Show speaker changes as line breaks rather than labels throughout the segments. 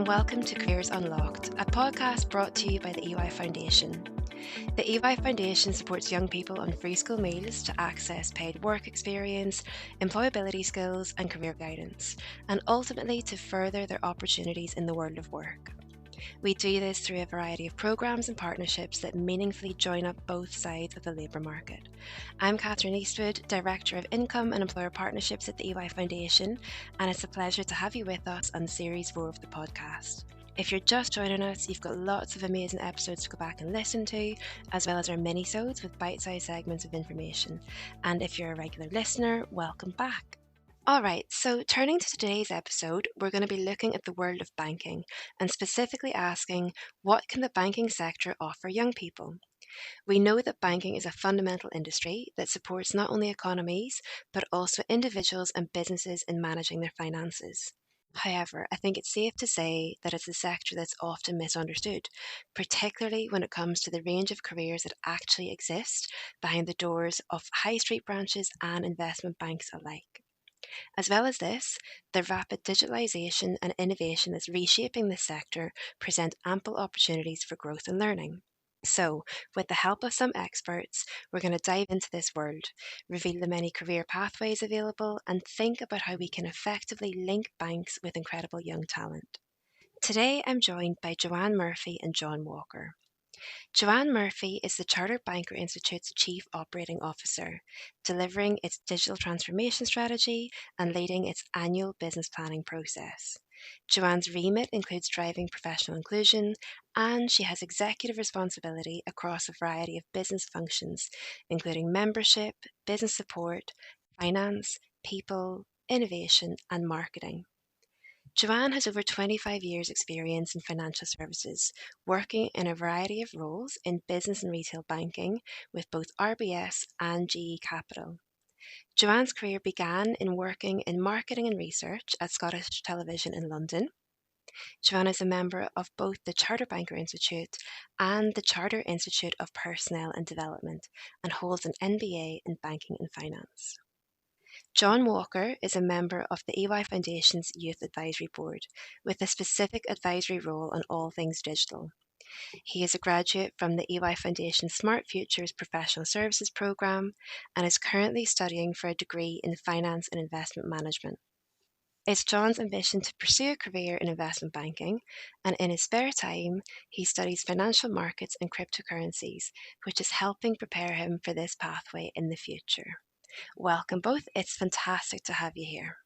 welcome to Careers Unlocked, a podcast brought to you by the EY Foundation. The EY Foundation supports young people on free school meals to access paid work experience, employability skills, and career guidance, and ultimately to further their opportunities in the world of work. We do this through a variety of programs and partnerships that meaningfully join up both sides of the labour market. I'm Kathryn Eastwood, Director of Income and Employer Partnerships at the EY Foundation, and it's a pleasure to have you with us on Series 4 of the podcast. If you're just joining us, you've got lots of amazing episodes to go back and listen to, as well as our mini-sodes with bite-sized segments of information. And if you're a regular listener, welcome back. Alright, so turning to today's episode, we're going to be looking at the world of banking and specifically asking, what can the banking sector offer young people? We know that banking is a fundamental industry that supports not only economies, but also individuals and businesses in managing their finances. However, I think it's safe to say that it's a sector that's often misunderstood, particularly when it comes to the range of careers that actually exist behind the doors of high street branches and investment banks alike. As well as this, the rapid digitalisation and innovation that's reshaping this sector present ample opportunities for growth and learning. So, with the help of some experts, we're going to dive into this world, reveal the many career pathways available, and think about how we can effectively link banks with incredible young talent. Today, I'm joined by Joanne Murphy and John Walker. Joanne Murphy is the Chartered Banker Institute's Chief Operating Officer, delivering its digital transformation strategy and leading its annual business planning process. Joanne's remit includes driving professional inclusion, and she has executive responsibility across a variety of business functions, including membership, business support, finance, people, innovation, and marketing. Joanne has over 25 years' experience in financial services, working in a variety of roles in business and retail banking with both RBS and GE Capital. Joanne's career began in working in marketing and research at Scottish Television in London. Joanne is a member of both the Chartered Banker Institute and the Chartered Institute of Personnel and Development and holds an MBA in Banking and Finance. John Walker is a member of the EY Foundation's Youth Advisory Board, with a specific advisory role on all things digital. He is a graduate from the EY Foundation Smart Futures Professional Services Programme and is currently studying for a degree in Finance and Investment Management. It's John's ambition to pursue a career in investment banking, and in his spare time, he studies financial markets and cryptocurrencies, which is helping prepare him for this pathway in the future. Welcome both. It's fantastic to have you here.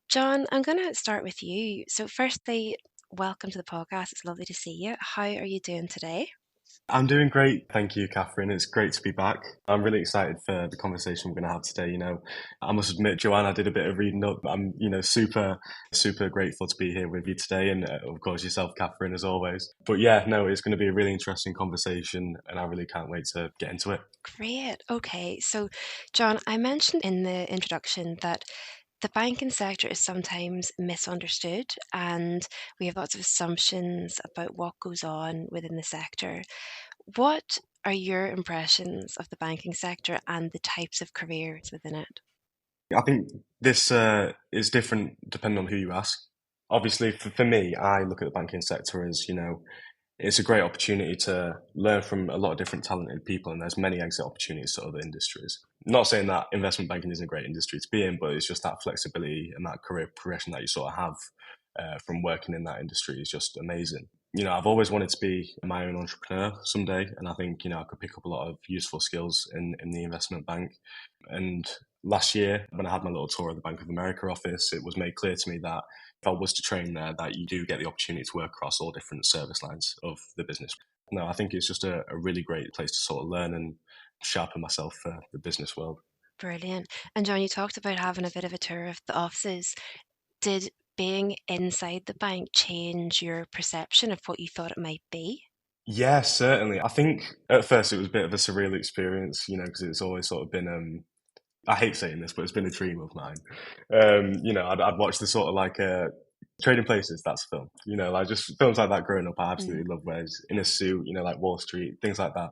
John, I'm going to start with you. So firstly, welcome to the podcast. It's lovely to see you. How are you doing today?
I'm doing great. Thank you, Kathryn. It's great to be back. I'm really excited for the conversation we're going to have today. I must admit, Joanne, I did a bit of reading up. I'm, super grateful to be here with you today. And of course, yourself, Kathryn, as always. But yeah, no, it's going to be a really interesting conversation and I really can't wait to get into it.
Great. Okay. So, John, I mentioned in the introduction that the banking sector is sometimes misunderstood and we have lots of assumptions about what goes on within the sector. What are your impressions of the banking sector and the types of careers within it?
I think this is different depending on who you ask. Obviously, for me, I look at the banking sector as, it's a great opportunity to learn from a lot of different talented people, and there's many exit opportunities to other industries. Not saying that investment banking isn't a great industry to be in, but it's just that flexibility and that career progression that you sort of have from working in that industry is just amazing. I've always wanted to be my own entrepreneur someday, and I think, I could pick up a lot of useful skills in the investment bank. And last year, when I had my little tour of the Bank of America office, it was made clear to me that if I was to train there, that you do get the opportunity to work across all different service lines of the business. No, I think it's just a really great place to sort of learn and sharpen myself for the business world.
Brilliant. And John, you talked about having a bit of a tour of the offices. Did being inside the bank change your perception of what you thought it might be?
Yeah, certainly. I think at first it was a bit of a surreal experience, because it's always sort of been, I hate saying this, but it's been a dream of mine. I'd watched the sort of like Trading Places, that's a film. Like just films like that growing up, I absolutely love where he's in a suit, like Wall Street, things like that.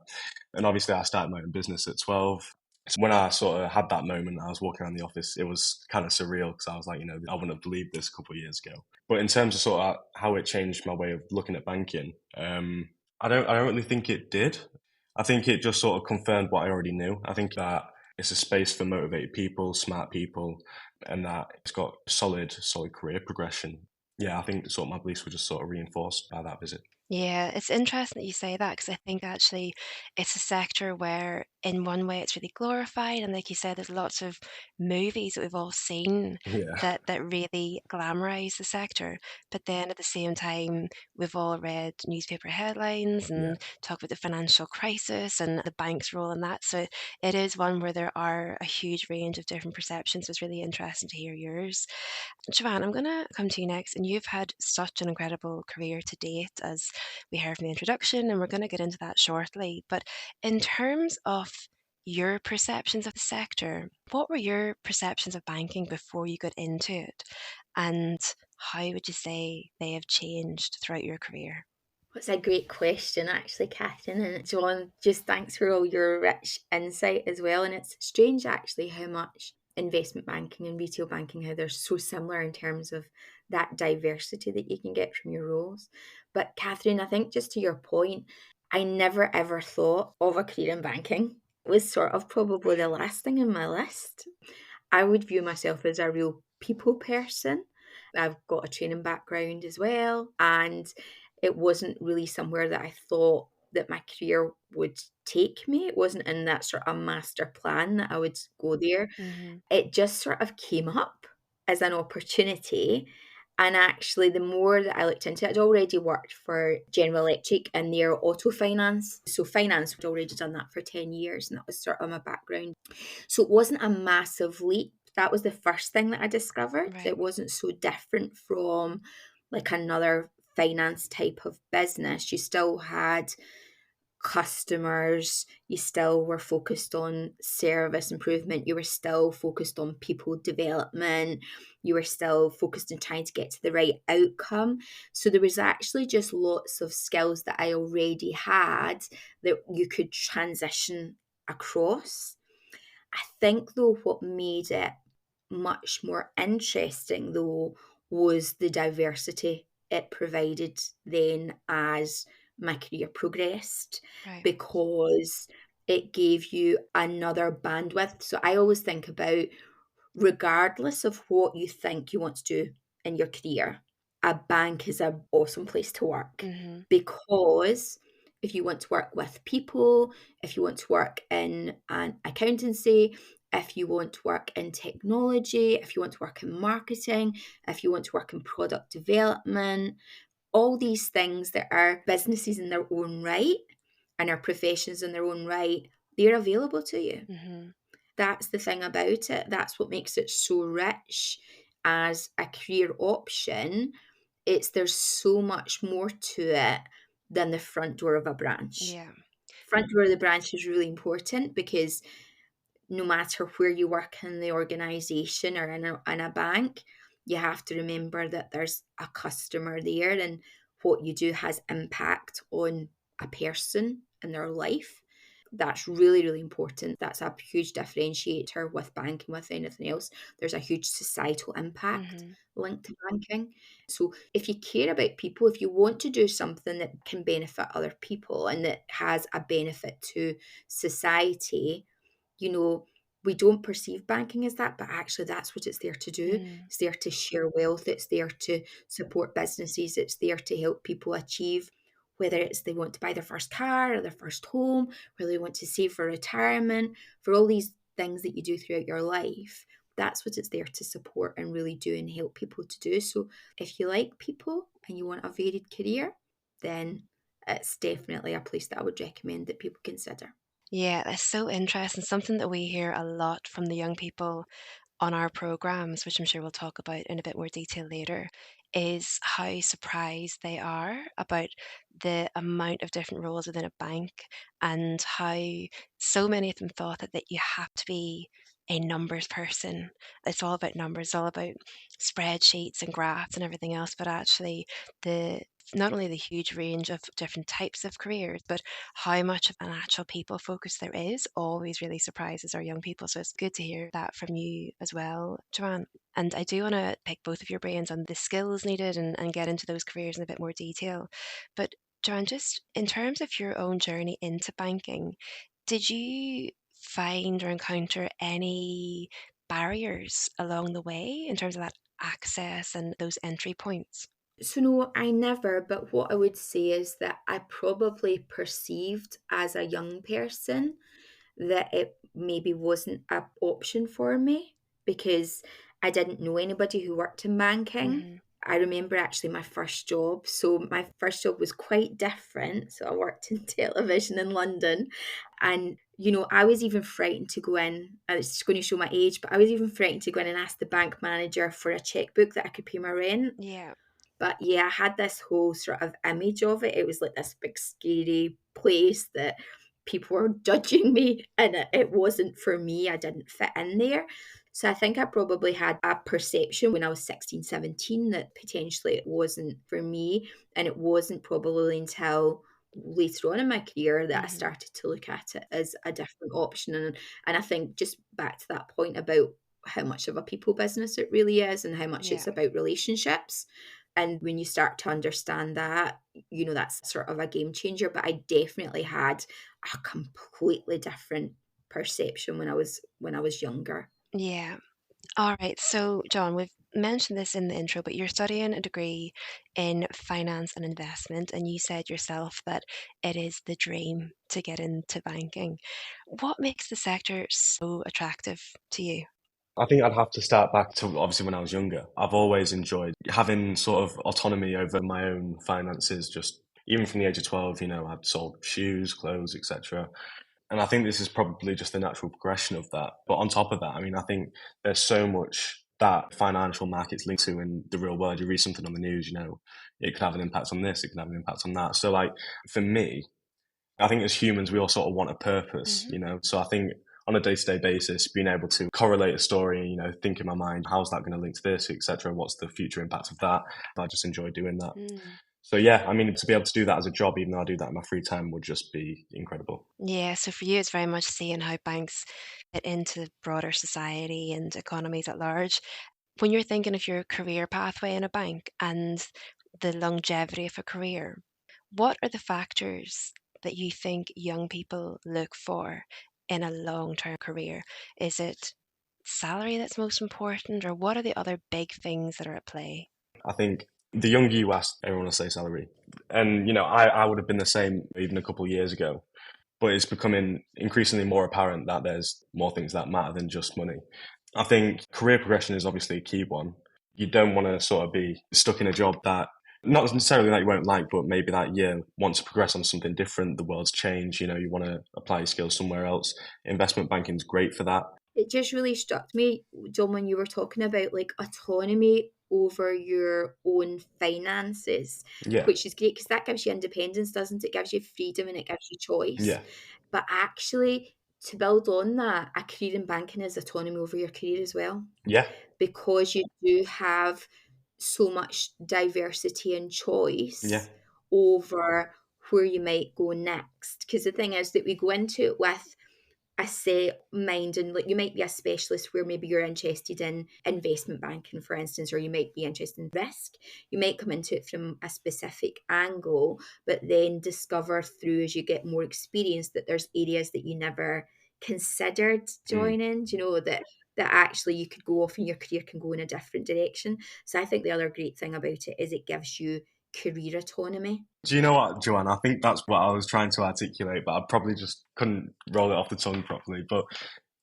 And obviously I started my own business at 12. So when I sort of had that moment, I was walking around the office, it was kind of surreal because I was like, I wouldn't have believed this a couple of years ago. But in terms of sort of how it changed my way of looking at banking, I don't really think it did. I think it just sort of confirmed what I already knew. I think that it's a space for motivated people, smart people, and that it's got solid career progression. Yeah, I think sort of my beliefs were just sort of reinforced by that visit.
Yeah, it's interesting that you say that because I think actually it's a sector where, in one way, it's really glorified, and like you said, there's lots of movies that we've all seen
Yeah,
that really glamorize the sector. But then at the same time, we've all read newspaper headlines
yeah.
and talk about the financial crisis and the bank's role in that. So it is one where there are a huge range of different perceptions. So it's really interesting to hear yours. Joanne, I'm going to come to you next, and you've had such an incredible career to date, as we heard from the introduction, and we're going to get into that shortly. But in terms of your perceptions of the sector, what were your perceptions of banking before you got into it? And how would you say they have changed throughout your career?
That's a great question, actually, Kathryn. And John, just thanks for all your rich insight as well. And it's strange, actually, how much investment banking and retail banking, how they're so similar in terms of that diversity that you can get from your roles. But, Kathryn, I think just to your point, I never ever thought of a career in banking. It was sort of probably the last thing in my list. I would view myself as a real people person. I've got a training background as well, and it wasn't really somewhere that I thought that my career would take me. It wasn't in that sort of master plan that I would go there.
Hmm.
It just sort of came up as an opportunity. And actually, the more that I looked into it, I'd already worked for General Electric in their auto finance. So, finance, I'd already done that for 10 years, and that was sort of my background. So it wasn't a massive leap. That was the first thing that I discovered.
Right.
It wasn't so different from like another finance type of business. You still had customers, you still were focused on service improvement, you were still focused on people development, you were still focused on trying to get to the right outcome. So there was actually just lots of skills that I already had that you could transition across. I think, though, what made it much more interesting, though, was the diversity it provided then as my career progressed,
Right.
because it gave you another bandwidth. So I always think about, regardless of what you think you want to do in your career, a bank is an awesome place to work,
Hmm.
because if you want to work with people, if you want to work in an accountancy, if you want to work in technology, if you want to work in marketing, if you want to work in product development, all these things that are businesses in their own right and are professions in their own right, they're available to you.
Hmm.
That's the thing about it. That's what makes it so rich as a career option. It's There's so much more to it than the front door of a branch.
Yeah.
Front door of the branch is really important because no matter where you work in the organization or in a bank, you have to remember that there's a customer there, and what you do has impact on a person in their life. That's really, really important. That's a huge differentiator with banking, with anything else. There's a huge societal impact
Hmm.
linked to banking. So if you care about people, if you want to do something that can benefit other people and that has a benefit to society, you know, we don't perceive banking as that, but actually that's what it's there to do.
Mm.
It's there to share wealth. It's there to support businesses. It's there to help people achieve, whether it's they want to buy their first car or their first home, whether they want to save for retirement, for all these things that you do throughout your life. That's what it's there to support and really do and help people to do. So if you like people and you want a varied career, then it's definitely a place that I would recommend that people consider.
Yeah, that's so interesting. Something that we hear a lot from the young people on our programs, which I'm sure we'll talk about in a bit more detail later, is how surprised they are about the amount of different roles within a bank and how so many of them thought that you have to be a numbers person. It's all about numbers, it's all about spreadsheets and graphs and everything else. But actually, the not only the huge range of different types of careers, but how much of an actual people focus there is always really surprises our young people. So it's good to hear that from you as well, Joanne. And I do want to pick both of your brains on the skills needed and get into those careers in a bit more detail. But Joanne, just in terms of your own journey into banking, did you find or encounter any barriers along the way in terms of that access and those entry points?
So no, I never, but what I would say is that I probably perceived as a young person that it maybe wasn't an option for me because I didn't know anybody who worked in banking.
Hmm.
I remember actually my first job. So my first job was quite different. So I worked in television in London, and I was even frightened to go in. It's going to show my age, but I was even frightened to go in and ask the bank manager for a checkbook that I could pay my rent.
Yeah.
But yeah, I had this whole sort of image of it. It was like this big scary place that people were judging me, and it wasn't for me. I didn't fit in there. So I think I probably had a perception when I was 16, 17 that potentially it wasn't for me. And it wasn't probably until later on in my career that I
Hmm.
started to look at it as a different option. And I think just back to that point about how much of a people business it really is and how much
Yeah.
it's about relationships. And when you start to understand that, that's sort of a game changer. But I definitely had a completely different perception when I was younger.
Yeah. All right. So, John, we've mentioned this in the intro, but you're studying a degree in finance and investment, and you said yourself that it is the dream to get into banking. What makes the sector so attractive to you?
I think I'd have to start back to obviously when I was younger. I've always enjoyed having sort of autonomy over my own finances. Just even from the age of 12, I'd sold shoes, clothes, etc. And I think this is probably just the natural progression of that. But on top of that, I mean, I think there's so much that financial markets linked to in the real world. You read something on the news, it could have an impact on this, it can have an impact on that. So, like, for me, I think as humans, we all sort of want a purpose,
Hmm.
So I think on a day-to-day basis, being able to correlate a story, think in my mind, how's that going to link to this, etc. What's the future impact of that? I just enjoy doing that.
Mm.
So yeah, I mean, to be able to do that as a job, even though I do that in my free time, would just be incredible.
Yeah, so for you, it's very much seeing how banks fit into broader society and economies at large. When you're thinking of your career pathway in a bank and the longevity of a career, what are the factors that you think young people look for in a long-term career? Is it salary that's most important, or what are the other big things that are at play?
I think the younger you ask, everyone will say salary. And, I would have been the same even a couple of years ago. But it's becoming increasingly more apparent that there's more things that matter than just money. I think career progression is obviously a key one. You don't want to sort of be stuck in a job that, not necessarily that you won't like, but maybe that you want to progress on something different. The world's changed, you want to apply your skills somewhere else. Investment banking is great for that.
It just really struck me, John, when you were talking about like autonomy over your own finances,
Yeah,
which is great because that gives you independence, doesn't it? It gives you freedom and it gives you choice.
yeah,
But actually, to build on that, a career in banking is autonomy over your career as well,
yeah,
because you do have so much diversity and
yeah,
choice over where you might go next. Because the thing is that we go into it with a set mind, and like you might be a specialist where maybe you're interested in investment banking, for instance, or you might be interested in risk. You might come into it from a specific angle, but then discover through as you get more experience that there's areas that you never considered
mm.
joining, that actually you could go off and your career can go in a different direction. So I think the other great thing about it is it gives you career autonomy.
Do you know what, Joanne? I think that's what I was trying to articulate, but I probably just couldn't roll it off the tongue properly. But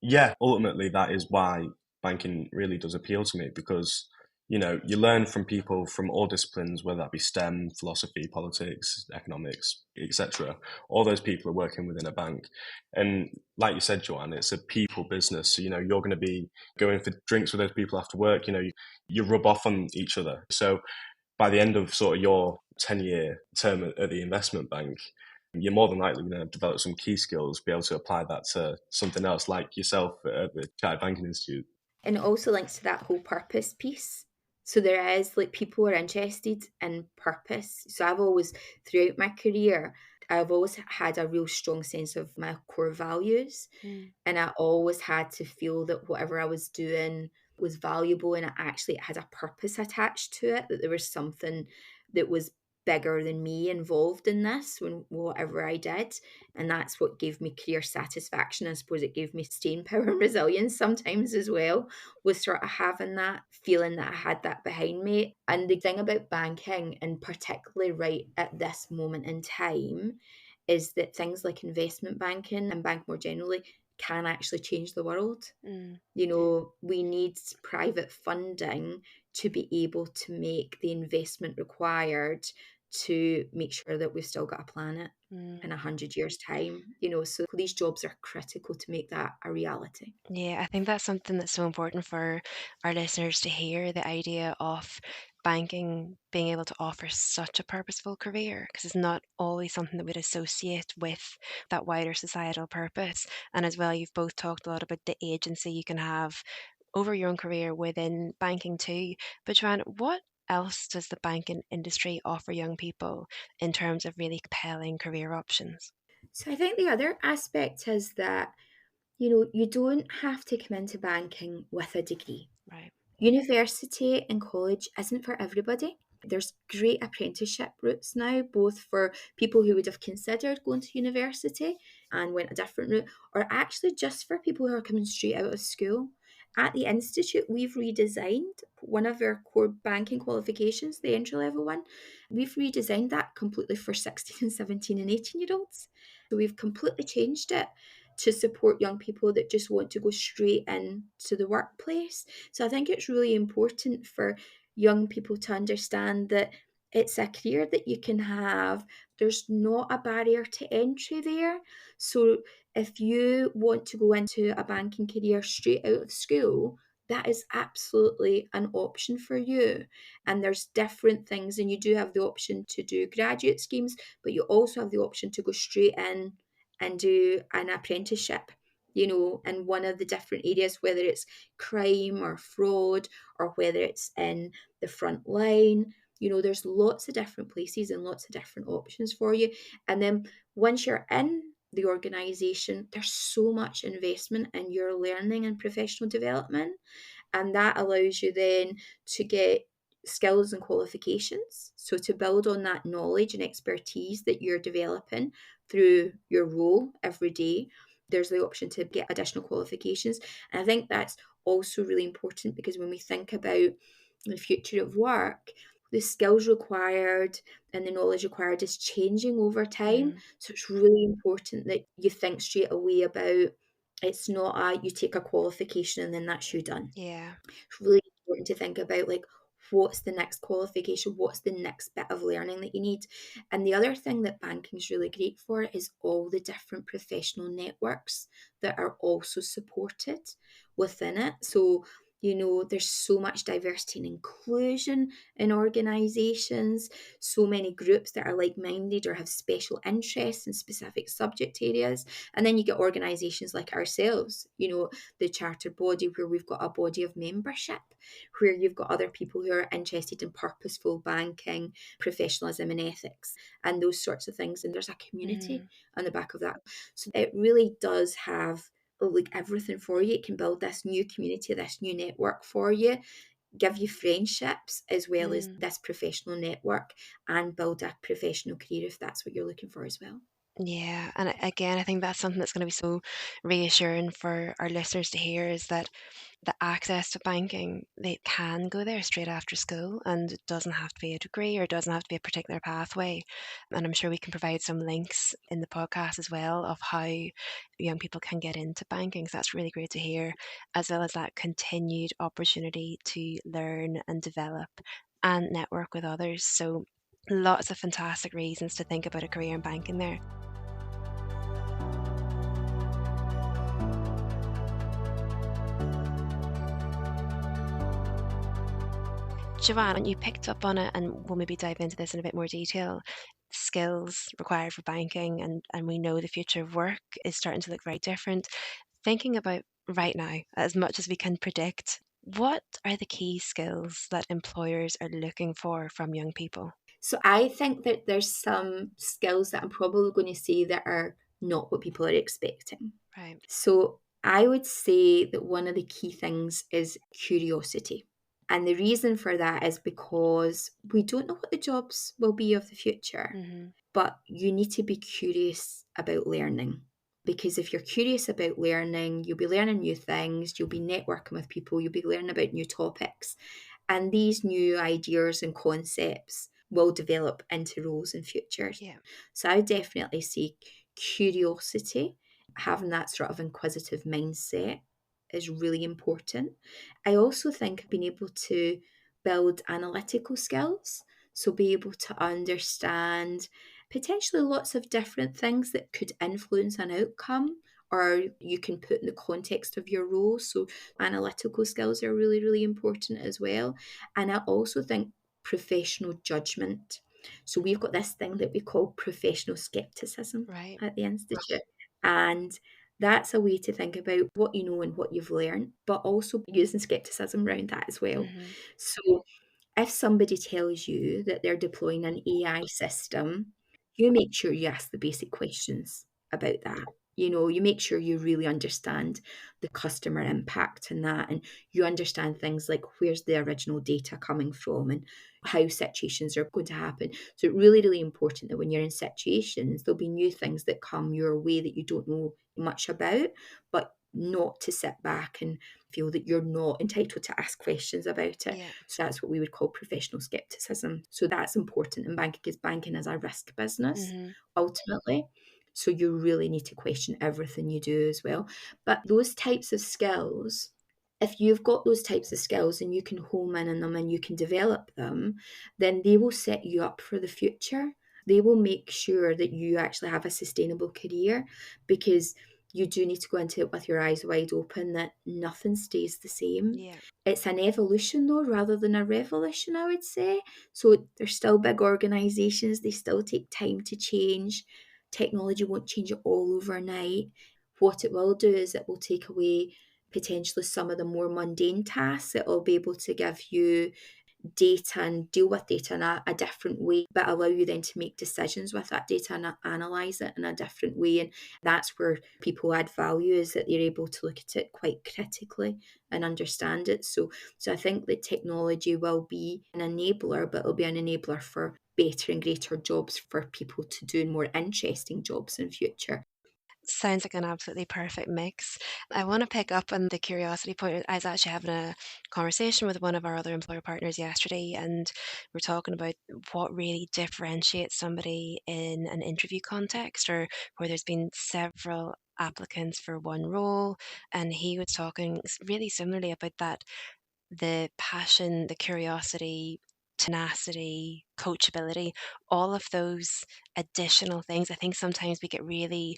yeah, ultimately, that is why banking really does appeal to me because, you learn from people from all disciplines, whether that be STEM, philosophy, politics, economics, etc. All those people are working within a bank. And like you said, Joanne, it's a people business. So, you're going to be going for drinks with those people after work. You rub off on each other. So by the end of sort of your 10-year term at the investment bank, you're more than likely going to develop some key skills, be able to apply that to something else, like yourself at the Chartered Banking Institute.
And it also links to that whole purpose piece. So there is, like, people are interested in purpose. So I've always, throughout my career, I've always had a real strong sense of my core values.
Mm,
And I always had to feel that whatever I was doing was valuable, and it had a purpose attached to it, that there was something that was bigger than me involved in this when whatever I did. And that's what gave me career satisfaction. I suppose it gave me staying power and resilience sometimes as well, was sort of having that feeling that I had that behind me. And the thing about banking, and particularly right at this moment in time, is that things like investment banking and bank more generally can actually change the world.
mm,
You know, we need private funding to be able to make the investment required to make sure that we've still got a planet in
mm.
100 years' time. You know, so these jobs are critical to make that a reality.
Yeah, I think that's something that's so important for our listeners to hear, the idea of banking being able to offer such a purposeful career, because it's not always something that we'd associate with that wider societal purpose. And as well, you've both talked a lot about the agency you can have over your own career within banking too. But Joanne, what else does the banking industry offer young people in terms of really compelling career options?
So I think the other aspect is that, you know, you don't have to come into banking with a degree.
Right.
University and college isn't for everybody. There's great apprenticeship routes now, both for people who would have considered going to university and went a different route, or actually just for people who are coming straight out of school. At the Institute, we've redesigned one of our core banking qualifications, the entry level one. We've redesigned that completely for 16 and 17 and 18-year-olds. So we've completely changed it to support young people that just want to go straight into the workplace. So I think it's really important for young people to understand that it's a career that you can have. There's not a barrier to entry there. So if you want to go into a banking career straight out of school, that is absolutely an option for you. And there's different things, and you do have the option to do graduate schemes, but you also have the option to go straight in and do an apprenticeship, you know, in one of the different areas, whether it's crime or fraud, or whether it's in the front line. You know, there's lots of different places and lots of different options for you. And then once you're in the organisation, there's so much investment in your learning and professional development. And that allows you then to get skills and qualifications. So to build on that knowledge and expertise that you're developing through your role every day, there's the option to get additional qualifications. And I think that's also really important, because when we think about the future of work, the skills required and the knowledge required is changing over time.
Mm,
So it's really important that you think straight away about, it's not a you take a qualification and then that's you done.
yeah.
It's really important to think about, like, what's the next qualification, what's the next bit of learning that you need. And the other thing that banking is really great for is all the different professional networks that are also supported within it. So, you know, there's so much diversity and inclusion in organizations, so many groups that are like-minded or have special interests in specific subject areas. And then you get organizations like ourselves, you know, the charter body, where we've got a body of membership, where you've got other people who are interested in purposeful banking, professionalism and ethics, and those sorts of things. And there's a community
Mm,
on the back of that. So it really does have, like, everything for you. It can build this new community, this new network for you, give you friendships as well as
mm.
this professional network, and build a professional career if that's what you're looking for as well.
Yeah, and again, I think that's something that's going to be so reassuring for our listeners to hear, is that the access to banking, they can go there straight after school, and it doesn't have to be a degree or it doesn't have to be a particular pathway. And I'm sure we can provide some links in the podcast as well of how young people can get into banking. So that's really great to hear, as well as that continued opportunity to learn and develop and network with others. So lots of fantastic reasons to think about a career in banking there. Joanne, you picked up on it, and we'll maybe dive into this in a bit more detail. Skills required for banking, and we know the future of work is starting to look very different. Thinking about right now, as much as we can predict What are the key skills that employers are looking for from young people?
So I think that there's some skills that I'm probably going to say that are not what people are expecting.
Right.
So I would say that one of the key things is curiosity. And the reason for that is because we don't know what the jobs will be of the future, but you need to be curious about learning. Because if you're curious about learning, you'll be learning new things, you'll be networking with people, you'll be learning about new topics. And these new ideas and concepts will develop into roles in futures.
Yeah.
So I would definitely say curiosity, having that sort of inquisitive mindset is really important. I also think being able to build analytical skills, so be able to understand potentially lots of different things that could influence an outcome or you can put in the context of your role. So analytical skills are really, really important as well. And I also think professional judgment. So we've got this thing that we call professional skepticism
Right.
at the Institute. And that's a way to think about what you know and what you've learned, but also using skepticism around that as well. So if somebody tells you that they're deploying an AI system, you make sure you ask the basic questions about that. You make sure you really understand the customer impact in that, and you understand things like where's the original data coming from and how situations are going to happen. So it's really, really important that when you're in situations, there'll be new things that come your way that you don't know much about, but not to sit back and feel that you're not entitled to ask questions about it.
Yeah.
So that's what we would call professional skepticism. So that's important in banking because banking is a risk business ultimately. So you really need to question everything you do as well. But those types of skills, if you've got those types of skills and you can home in on them and you can develop them, then they will set you up for the future. They will make sure that you actually have a sustainable career because you do need to go into it with your eyes wide open that nothing stays the same.
Yeah.
It's an evolution though, rather than a revolution, I would say. So they're still big organisations, they still take time to change. Technology won't change it all overnight. What it will do is it will take away potentially some of the more mundane tasks. It will be able to give you data and deal with data in a different way, but allow you then to make decisions with that data and analyse it in a different way. And that's where people add value, is that they're able to look at it quite critically and understand it. So I think that technology will be an enabler, but it'll be an enabler for better and greater jobs for people to do more interesting jobs in future.
Sounds like an absolutely perfect mix. I want to pick up on the curiosity point. I was actually having a conversation with one of our other employer partners yesterday, and we're talking about what really differentiates somebody in an interview context or where there's been several applicants for one role. And he was talking really similarly about that, the passion, the curiosity, tenacity, coachability, all of those additional things. I think sometimes we get really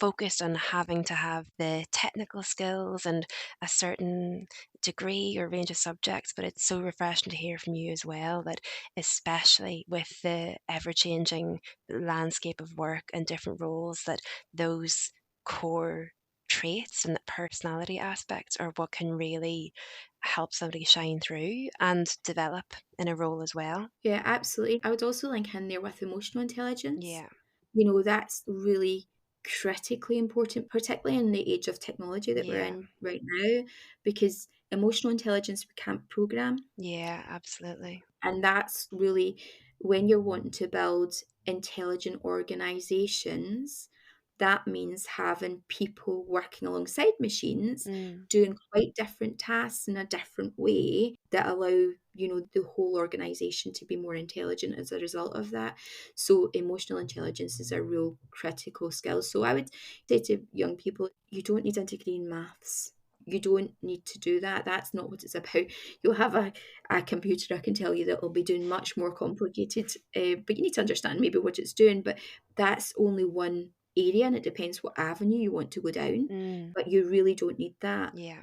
focused on having to have the technical skills and a certain degree or range of subjects, but it's so refreshing to hear from you as well that, especially with the ever-changing landscape of work and different roles, that those core traits and the personality aspects are what can really help somebody shine through and develop in a role as well.
Yeah, absolutely. I would also link in there with emotional intelligence.
Yeah,
That's really critically important, particularly in the age of technology that we're
yeah,
in right now, because emotional intelligence we can't program.
yeah, absolutely.
And that's really when you're wanting to build intelligent organizations, that means having people working alongside machines
Mm,
doing quite different tasks in a different way that allow, the whole organization to be more intelligent as a result of that. So emotional intelligence is a real critical skill. So I would say to young people, you don't need a degree in maths. You don't need to do that. That's not what it's about. You'll have a computer, I can tell you, that will be doing much more complicated, but you need to understand maybe what it's doing. But that's only one area, and it depends what avenue you want to go down.
mm,
But you really don't need that.
yeah.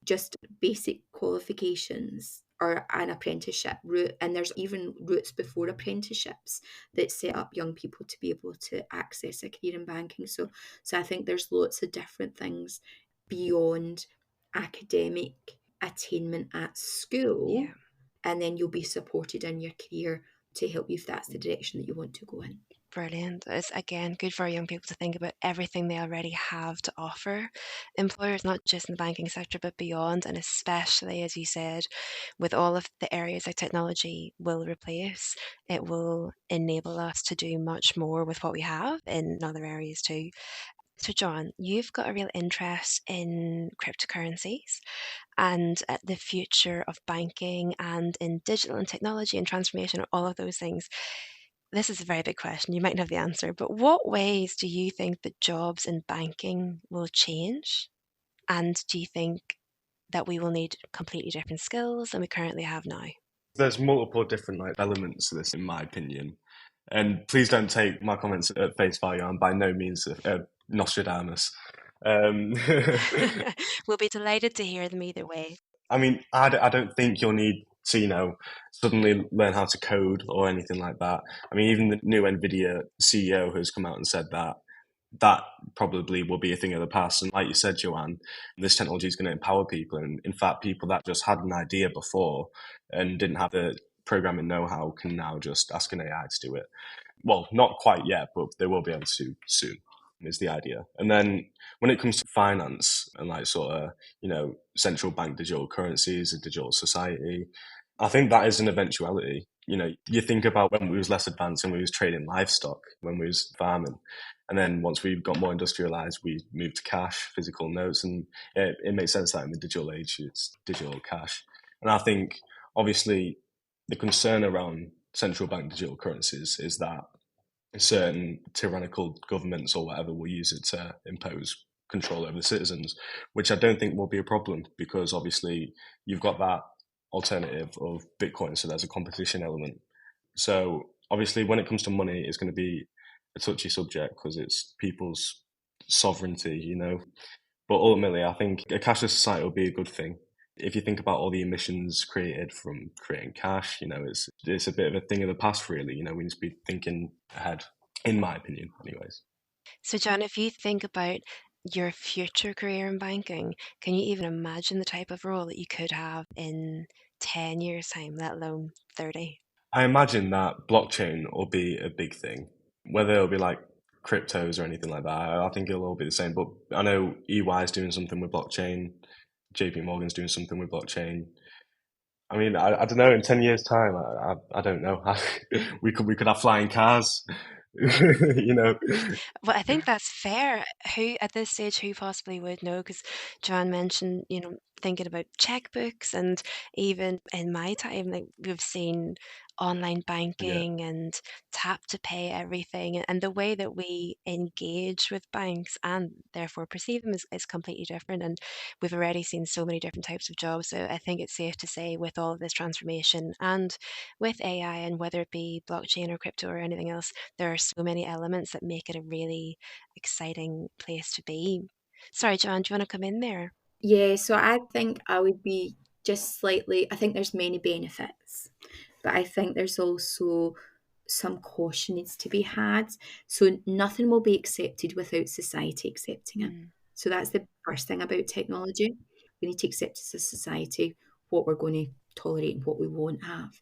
Just basic qualifications or an apprenticeship route. And there's even routes before apprenticeships that set up young people to be able to access a career in banking. So I think there's lots of different things beyond academic attainment at school,
Yeah.
and then you'll be supported in your career to help you if that's the direction that you want to go in.
Brilliant. It's again good for young people to think about everything they already have to offer employers, not just in the banking sector, but beyond. And especially, as you said, with all of the areas that technology will replace, it will enable us to do much more with what we have in other areas too. So, John, you've got a real interest in cryptocurrencies and the future of banking and in digital and technology and transformation, all of those things. This is a very big question. You might know the answer, but what ways do you think that jobs in banking will change? And do you think that we will need completely different skills than we currently have now?
There's multiple different elements to this, in my opinion. And please don't take my comments at face value. I'm by no means a Nostradamus. Um,
We'll be delighted to hear them either way.
I mean, I don't think you'll need to, suddenly learn how to code or anything like that. I mean, even the new NVIDIA CEO has come out and said that probably will be a thing of the past. And like you said, Joanne, this technology is going to empower people. And in fact, people that just had an idea before and didn't have the programming know-how can now just ask an AI to do it. Well, not quite yet, but they will be able to soon, is the idea. And then when it comes to finance and central bank digital currencies, a digital society, I think that is an eventuality. You think about when we was less advanced and we was trading livestock, when we was farming. And then once we got more industrialized, we moved to cash, physical notes. And it makes sense that in the digital age, it's digital cash. And I think, obviously, the concern around central bank digital currencies is that certain tyrannical governments or whatever will use it to impose control over the citizens, which I don't think will be a problem because obviously you've got that alternative of Bitcoin, so there's a competition element. So obviously when it comes to money, it's going to be a touchy subject because it's people's sovereignty, But ultimately, I think a cashless society will be a good thing. If you think about all the emissions created from creating cash, it's a bit of a thing of the past, really. We need to be thinking ahead, in my opinion, anyways.
So, John, if you think about your future career in banking, can you even imagine the type of role that you could have in 10 years' time, let alone 30?
I imagine that blockchain will be a big thing, whether it'll be like cryptos or anything like that. I think it'll all be the same. But I know EY is doing something with blockchain, JP Morgan's doing something with blockchain. I mean, I don't know. In 10 years' time, I don't know. We could have flying cars,
Well, I think that's fair. Who at this stage, who possibly would know? Because Joanne mentioned, thinking about checkbooks, and even in my time, like we've seen online
Yeah.
banking and tap to pay everything, and the way that we engage with banks and therefore perceive them is completely different. And we've already seen so many different types of jobs. So I think it's safe to say, with all of this transformation and with AI, and whether it be blockchain or crypto or anything else, there are so many elements that make it a really exciting place to be. Sorry, Joanne, do you want to come in there?
Yeah, so I think I would be just slightly, I think there's many benefits, but I think there's also some caution needs to be had. So nothing will be accepted without society accepting it.
Mm,
So that's the first thing about technology. We need to accept as a society what we're going to tolerate and what we won't have,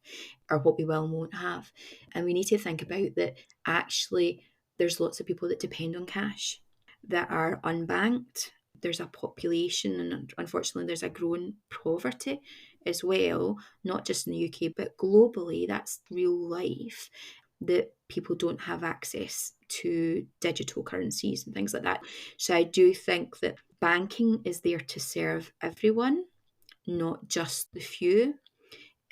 or what we will and won't have. And we need to think about that actually there's lots of people that depend on cash that are unbanked. There's a population, and unfortunately there's a growing poverty as well, not just in the UK but globally. That's real life, that people don't have access to digital currencies and things like that. So I do think that banking is there to serve everyone, not just the few.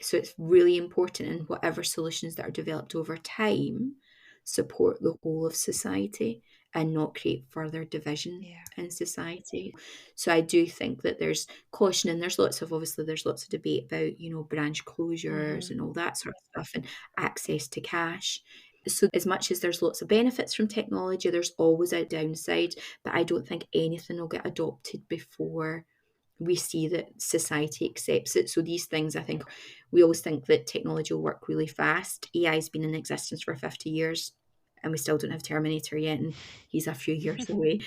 So it's really important in whatever solutions that are developed over time, support the whole of society and not create further division
yeah.
in society. So I do think that there's caution, and there's lots of debate about, branch closures
Hmm.
and all that sort of stuff and access to cash. So as much as there's lots of benefits from technology, there's always a downside, but I don't think anything will get adopted before we see that society accepts it. So these things, I think, we always think that technology will work really fast. AI has been in existence for 50 years and we still don't have Terminator yet, and he's a few years away.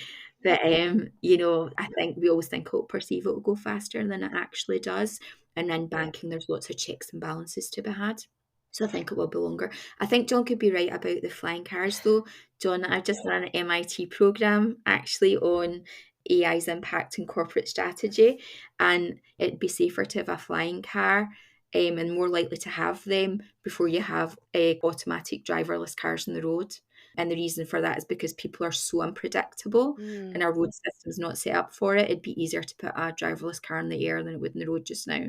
But I think we always think it'll perceive it will go faster than it actually does. And in banking, there's lots of checks and balances to be had. So I think it will be longer. I think John could be right about the flying cars, though. John, I've just done an MIT program actually on AI's impact in corporate strategy, and it'd be safer to have a flying car. And more likely to have them before you have automatic driverless cars on the road. And the reason for that is because people are so unpredictable and our road system's not set up for it. It'd be easier to put a driverless car in the air than it would in the road just now.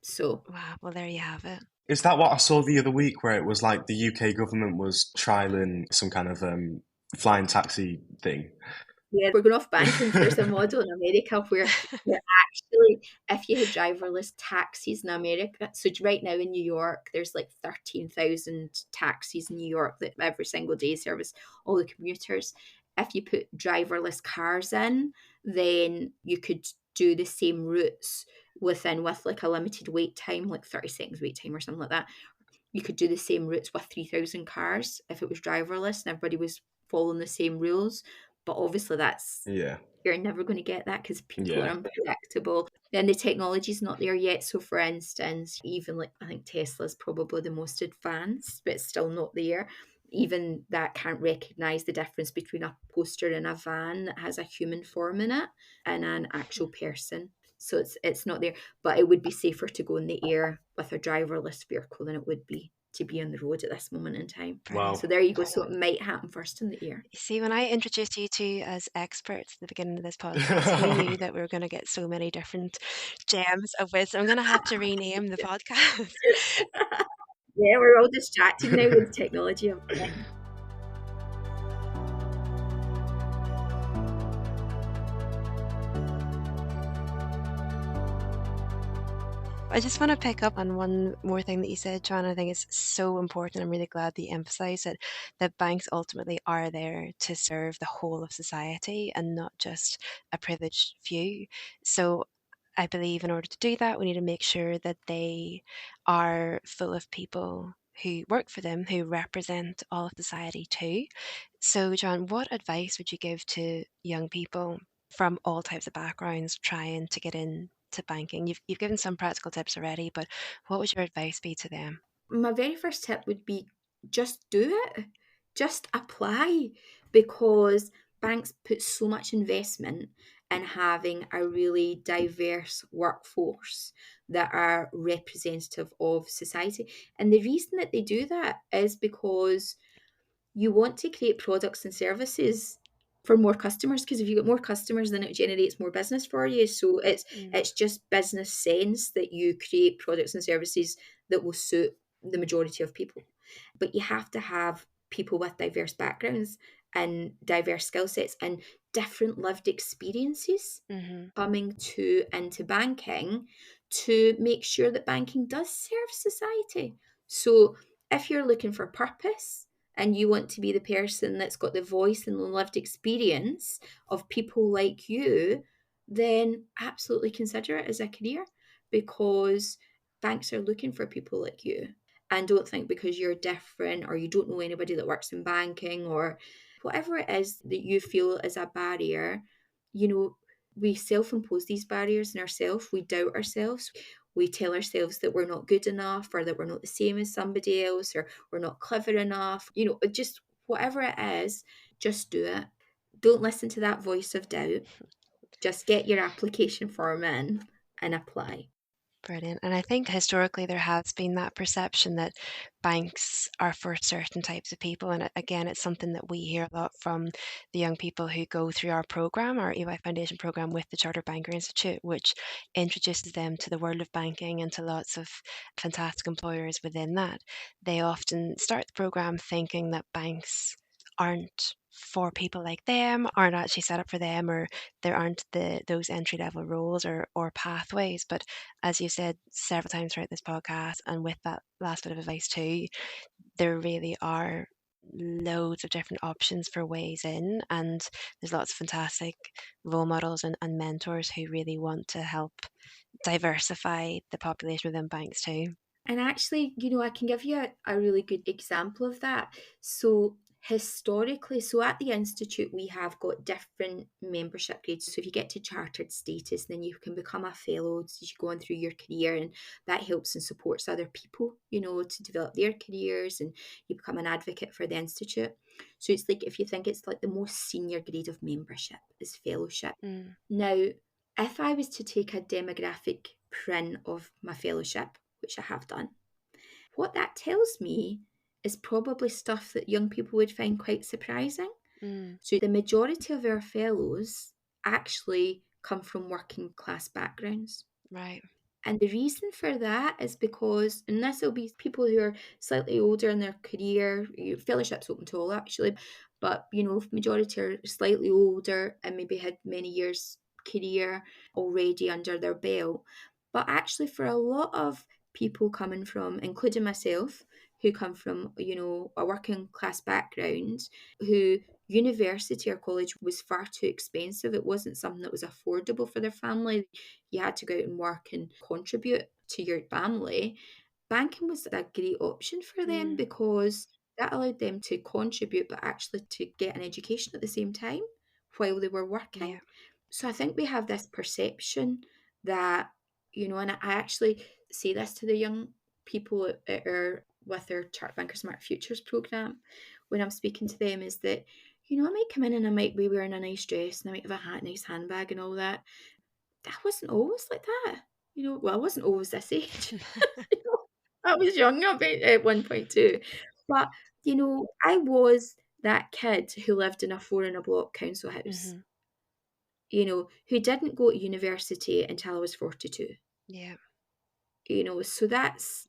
So
Wow, well, there you have it.
Is that what I saw the other week, where it was like the UK government was trialing some kind of flying taxi thing?
yeah, we're going off banking. There's a model in America where actually, if you had driverless taxis in America, so right now in New York, there's like 13,000 taxis in New York that every single day service all the commuters. If you put driverless cars in, then you could do the same routes with like a limited wait time, like 30 seconds wait time or something like that. You could do the same routes with 3,000 cars if it was driverless and everybody was following the same rules. But obviously,
Yeah,
you're never going to get that because people are
yeah,
unpredictable. Then the technology's not there yet. So, for instance, even like I think Tesla's probably the most advanced, but it's still not there. Even that can't recognize the difference between a poster in a van that has a human form in it and an actual person. So it's not there. But it would be safer to go in the air with a driverless vehicle than it would be to be on the road at this moment in time.
Brilliant.
So
wow.
there you go. So it might happen first in the air.
You see, when I introduced you two as experts at the beginning of this podcast, who knew that we were going to get so many different gems of wisdom? I'm going to have to rename the podcast.
Yeah, we're all distracted now with technology.
I just want to pick up on one more thing that you said, Joanne. I think it's so important. I'm really glad that you emphasise it, that banks ultimately are there to serve the whole of society and not just a privileged few. So I believe in order to do that, we need to make sure that they are full of people who work for them, who represent all of society too. So, John, what advice would you give to young people from all types of backgrounds trying to get into banking? You've given some practical tips already, but what would your advice be to them?
My very first tip would be just do it. Just apply, because banks put so much investment in having a really diverse workforce that are representative of society. And the reason that they do that is because you want to create products and services for more customers, because if you get more customers, then it generates more business for you. So it's just business sense that you create products and services that will suit the majority of people. But you have to have people with diverse backgrounds and diverse skill sets and different lived experiences
Mm-hmm.
coming into banking to make sure that banking does serve society. So if you're looking for purpose and you want to be the person that's got the voice and the lived experience of people like you, then absolutely consider it as a career, because banks are looking for people like you. And don't think because you're different or you don't know anybody that works in banking or whatever it is that you feel is a barrier, we self-impose these barriers in ourselves. We doubt ourselves. We tell ourselves that we're not good enough, or that we're not the same as somebody else, or we're not clever enough. Just whatever it is, just do it. Don't listen to that voice of doubt. Just get your application form in and apply.
Brilliant. And I think historically there has been that perception that banks are for certain types of people. And again, it's something that we hear a lot from the young people who go through our program, our EY Foundation program with the Chartered Banker Institute, which introduces them to the world of banking and to lots of fantastic employers within that. They often start the program thinking that banks aren't for people like them, aren't actually set up for them, or there aren't those entry level roles or pathways. But as you said several times throughout this podcast, and with that last bit of advice too, there really are loads of different options for ways in, and there's lots of fantastic role models and mentors who really want to help diversify the population within banks too.
And actually, I can give you a really good example of that. So historically, so at the Institute, we have got different membership grades. So if you get to chartered status, then you can become a fellow as you go on through your career, and that helps and supports other people, to develop their careers, and you become an advocate for the Institute. So it's like, if you think, it's like the most senior grade of membership is fellowship.
Mm.
Now, if I was to take a demographic print of my fellowship, which I have done, what that tells me is probably stuff that young people would find quite surprising.
Mm.
So the majority of our fellows actually come from working class backgrounds.
Right.
And the reason for that is because, and this will be people who are slightly older in their career, fellowships open to all actually, but majority are slightly older and maybe had many years career already under their belt. But actually, for a lot of people coming from, including myself, who come from, a working class background, who university or college was far too expensive. It wasn't something that was affordable for their family. You had to go out and work and contribute to your family. Banking was a great option for them
Mm.
because that allowed them to contribute, but actually to get an education at the same time while they were working.
Yeah.
So I think we have this perception that, and I actually say this to the young people at our, with our Chartered Banker Smart Futures program when I'm speaking to them, is that, I might come in and I might be wearing a nice dress and I might have a hat, nice handbag and all that. I wasn't always like that. Well, I wasn't always this age. I was young at 1.2. But, I was that kid who lived in a 4 in a block council house,
Mm-hmm.
Who didn't go to university until I was 42.
Yeah.
So that's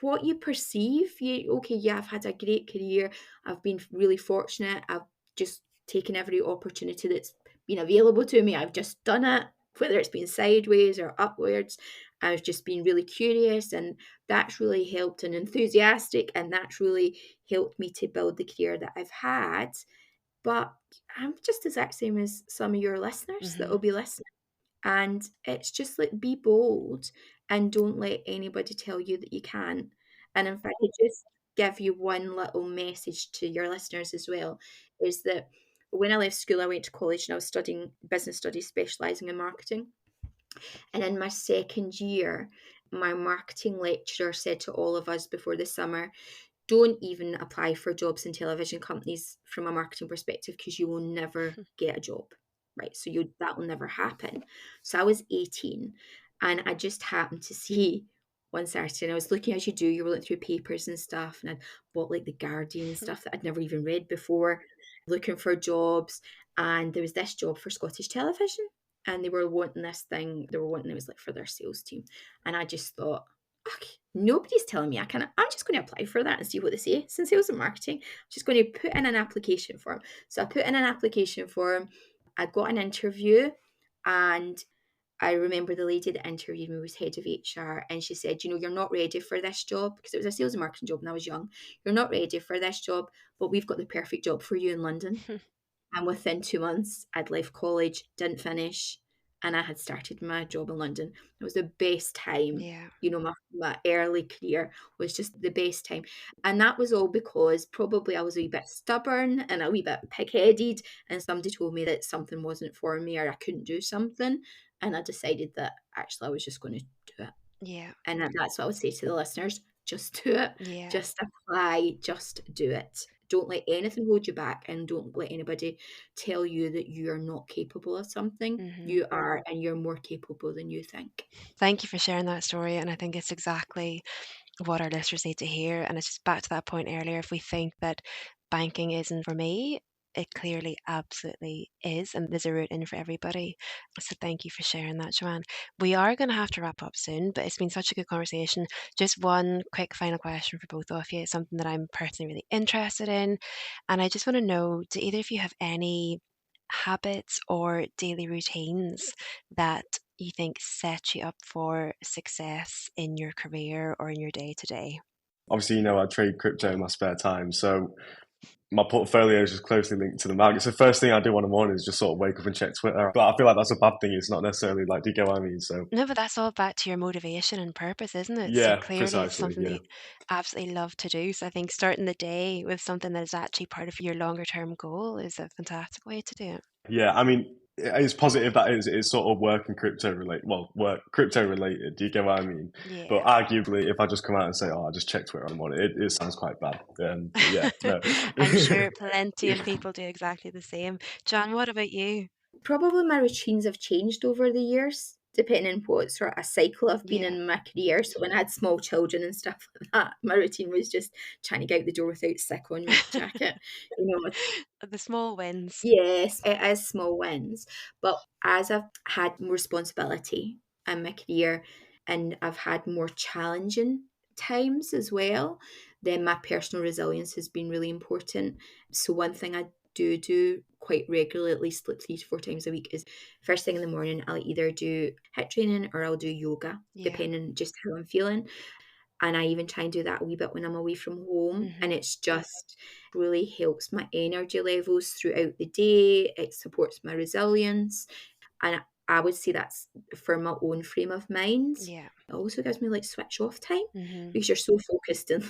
what you perceive. Yeah, I've had a great career. I've been really fortunate. I've just taken every opportunity that's been available to me. I've just done it, whether it's been sideways or upwards. I've just been really curious, and that's really helped, and enthusiastic, and that's really helped me to build the career that I've had. But I'm just as exact same as some of your listeners that
Mm-hmm.
will be listening. And it's just like, be bold and don't let anybody tell you that you can't. And in fact, I just give you one little message to your listeners as well, is that when I left school, I went to college and I was studying business studies, specialising in marketing. And in my second year, my marketing lecturer said to all of us before the summer, don't even apply for jobs in television companies from a marketing perspective, because you will never get a job, right? So that will never happen. So I was 18 and I just happened to see one Saturday, and I was looking, as you do, you were looking through papers and stuff, and I'd bought like the Guardian and stuff that I'd never even read before, looking for jobs. And there was this job for Scottish television, and they were wanting this thing, it was like for their sales team. And I just thought, okay, nobody's telling me I'm just going to apply for that and see what they say. Since sales and marketing, I'm just going to put in an application form. So I put in an application form. I got an interview, and I remember the lady that interviewed me was head of HR, and she said, you're not ready for this job, because it was a sales and marketing job and I was young. You're not ready for this job, but we've got the perfect job for you in London. And within 2 months, I'd left college, didn't finish, and I had started my job in London. It was the best time.
Yeah.
My early career was just the best time. And that was all because probably I was a wee bit stubborn and a wee bit pig-headed, and somebody told me that something wasn't for me or I couldn't do something. And I decided that actually I was just going to do it.
Yeah.
And that's what I would say to the listeners. Just do it.
Yeah.
Just apply. Just do it. Don't let anything hold you back, and don't let anybody tell you that you are not capable of something.
Mm-hmm.
You are, and you're more capable than you think.
Thank you for sharing that story. And I think it's exactly what our listeners need to hear. And it's just back to that point earlier. If we think that banking isn't for me, it clearly absolutely is, and there's a route in for everybody. So thank you for sharing that, Joanne. We are going to have to wrap up soon, but it's been such a good conversation. Just one quick final question for both of you. It's something that I'm personally really interested in, and I just want to know, do either of you have any habits or daily routines that you think set you up for success in your career or in your day to day?
Obviously, I trade crypto in my spare time. So my portfolio is just closely linked to the markets. The first thing I do on the morning is just sort of wake up and check Twitter. But I feel like that's a bad thing. It's not necessarily like, do you get what I mean? So
No, but that's all back to your motivation and purpose, isn't it? So
yeah,
clearly it's
precisely.
something that
Yeah.
you absolutely love to do. So I think starting the day with something that is actually part of your longer term goal is a fantastic way to do it.
Yeah, I mean, it's positive that it's sort of work and crypto related. Well, work crypto related. Do you get what I mean? But
Yeah.
arguably, if I just come out and say, "Oh, I just checked Twitter on the morning," it sounds quite bad. But yeah, no.
I'm sure plenty of people do exactly the same. John, what about you?
Probably my routines have changed over the years, depending on what sort of cycle I've been
Yeah.
in my career. So when I had small children and stuff like that, my routine was just trying to get out the door without sick on my jacket. You know,
The small wins.
yes, it is small wins. But as I've had more responsibility in my career and I've had more challenging times as well, then my personal resilience has been really important. So one thing I do quite regularly, at least like 3 to 4 times a week, is first thing in the morning, I'll either do HIIT training or I'll do yoga,
Yeah.
depending just how I'm feeling. And I even try and do that a wee bit when I'm away from home. And it's just really helps my energy levels throughout the day. It supports my resilience. And I would say that's for my own frame of mind.
Yeah.
It also gives me like switch off time
Mm-hmm.
because you're so focused on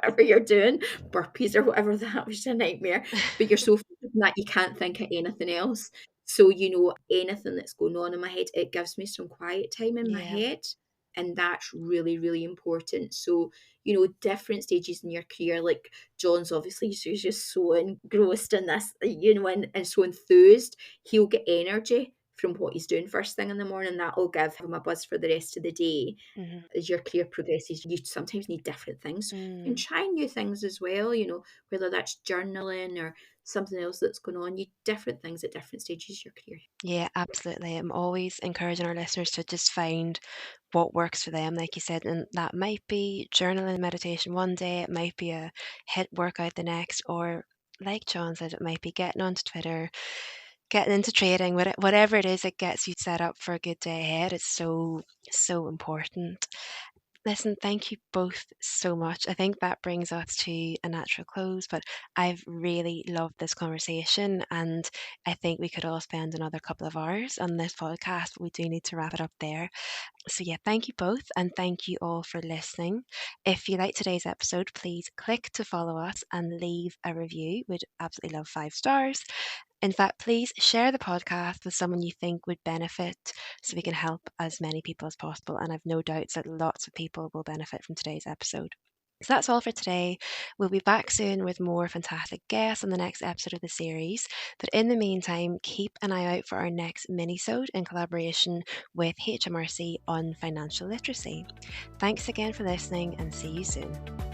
whatever you're doing, burpees or whatever, that was a nightmare. But you're so focused on that you can't think of anything else. So, anything that's going on in my head, it gives me some quiet time in my
Yeah.
head. And that's really, really important. So, different stages in your career, like John's obviously he's just so engrossed in this, and so enthused. He'll get energy from what he's doing first thing in the morning. That'll give him a buzz for the rest of the day.
Mm-hmm.
As your career progresses, you sometimes need different things. You can try new things as well, whether that's journaling or something else that's going on. You different things at different stages of your career.
Yeah, absolutely. I'm always encouraging our listeners to just find what works for them, like you said, and that might be journaling and meditation one day, it might be a HIIT workout the next, or like John said, it might be getting onto Twitter, getting into trading, whatever it is that gets you set up for a good day ahead. It's so, so important. Listen, thank you both so much. I think that brings us to a natural close, but I've really loved this conversation, and I think we could all spend another couple of hours on this podcast, but we do need to wrap it up there. So, yeah, thank you both, and thank you all for listening. If you like today's episode, please click to follow us and leave a review. We'd absolutely love 5 stars. In fact, please share the podcast with someone you think would benefit so we can help as many people as possible. And I've no doubts that lots of people will benefit from today's episode. So that's all for today. We'll be back soon with more fantastic guests on the next episode of the series. But in the meantime, keep an eye out for our next mini-sode in collaboration with HMRC on financial literacy. Thanks again for listening, and see you soon.